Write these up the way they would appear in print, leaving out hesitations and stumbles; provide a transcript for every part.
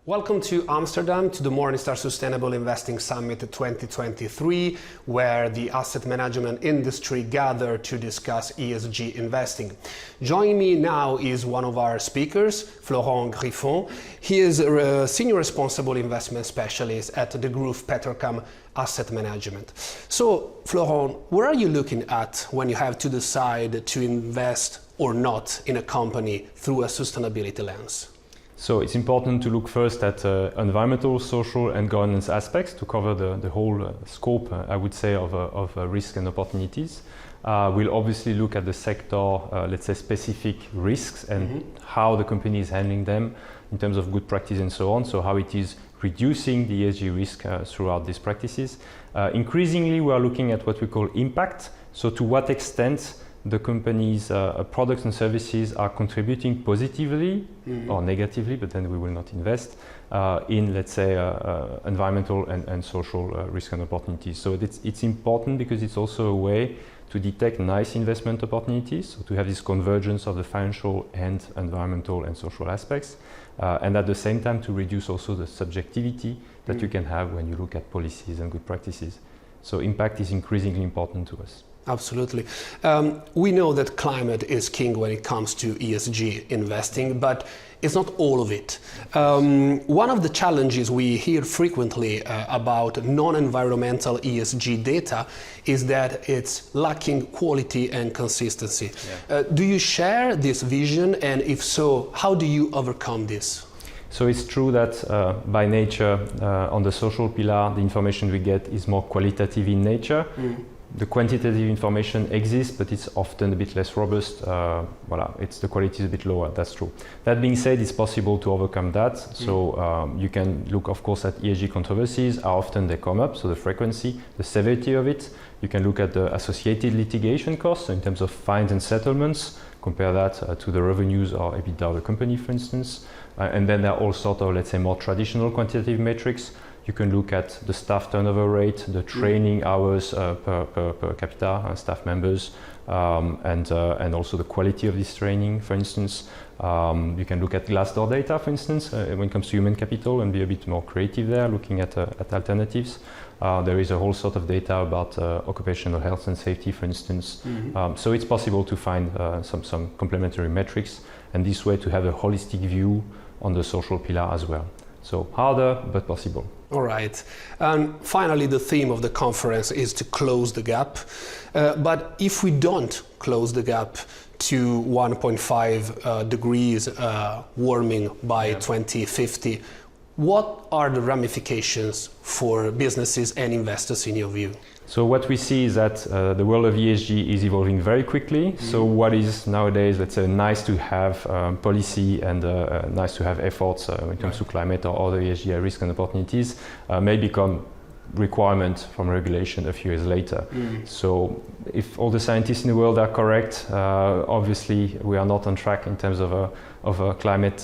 Welcome to Amsterdam, to the Morningstar Sustainable Investing Summit 2023, where the asset management industry gathered to discuss ESG investing. Joining me now is one of our speakers, Florent Griffon. He is a Senior Responsible Investment Specialist at the Degroof Petercam Asset Management. So, Florent, where are you looking at when you have to decide to invest or not in a company through a sustainability lens? So it's important to look first at environmental, social and governance aspects to cover the whole scope, I would say, of risk and opportunities. We'll obviously look at the sector, let's say, specific risks and how the company is handling them in terms of good practice and so on, so how it is reducing the ESG risk throughout these practices. Increasingly, we are looking at what we call impact, so to what extent the company's products and services are contributing positively or negatively, but then we will not invest in, let's say, environmental and social risk and opportunities. So it's important because it's also a way to detect nice investment opportunities, so to have this convergence of the financial and environmental and social aspects, and at the same time to reduce also the subjectivity that you can have when you look at policies and good practices. So impact is increasingly important to us. Absolutely. We know that climate is king when it comes to ESG investing, but it's not all of it. One of the challenges we hear frequently about non-environmental ESG data is that it's lacking quality and consistency. Yeah. Do you share this vision, and if so, how do you overcome this? So it's true that by nature, on the social pillar, the information we get is more qualitative in nature. The quantitative information exists, but it's often a bit less robust. The quality is a bit lower, that's true. That being said, it's possible to overcome that. So you can look, of course, at ESG controversies, how often they come up, so the frequency, the severity of it. You can look at the associated litigation costs, so in terms of fines and settlements, compare that to the revenues or EBITDA of the company, for instance. And then there are all sorts of, let's say, more traditional quantitative metrics. You can look at the staff turnover rate, the training hours per capita, staff members, and also the quality of this training, for instance. You can look at Glassdoor data, for instance, when it comes to human capital, and be a bit more creative there, looking at alternatives. There is a whole sort of data about occupational health and safety, for instance. So it's possible to find some complementary metrics, and this way to have a holistic view on the social pillar as well. So harder, but possible. All right. And finally, the theme of the conference is to close the gap. But if we don't close the gap to 1.5 degrees warming by 2050, what are the ramifications for businesses and investors in your view? So what we see is that the world of ESG is evolving very quickly. So what is nowadays, let's say, nice to have policy and nice to have efforts when it comes to climate or other ESG risk and opportunities may become requirement from regulation a few years later. So if all the scientists in the world are correct, obviously we are not on track in terms of climate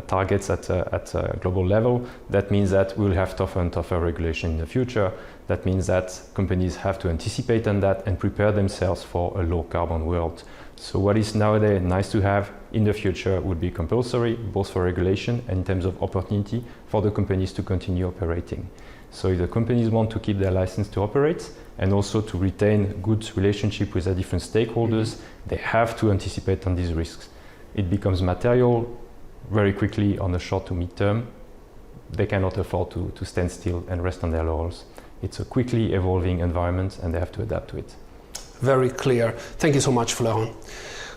targets at a global level. That means that we'll have tougher and tougher regulation in the future. That means that companies have to anticipate on that and prepare themselves for a low carbon world. So what is nowadays nice to have in the future would be compulsory, both for regulation and in terms of opportunity for the companies to continue operating. So if the companies want to keep their license to operate and also to retain good relationship with their different stakeholders, they have to anticipate on these risks. It becomes material very quickly on the short to mid term. They cannot afford to stand still and rest on their laurels. It's a quickly evolving environment and they have to adapt to it. Very clear. Thank you so much, Florent.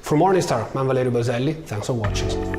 For Morningstar, I'm Valerio Baselli. Thanks for watching.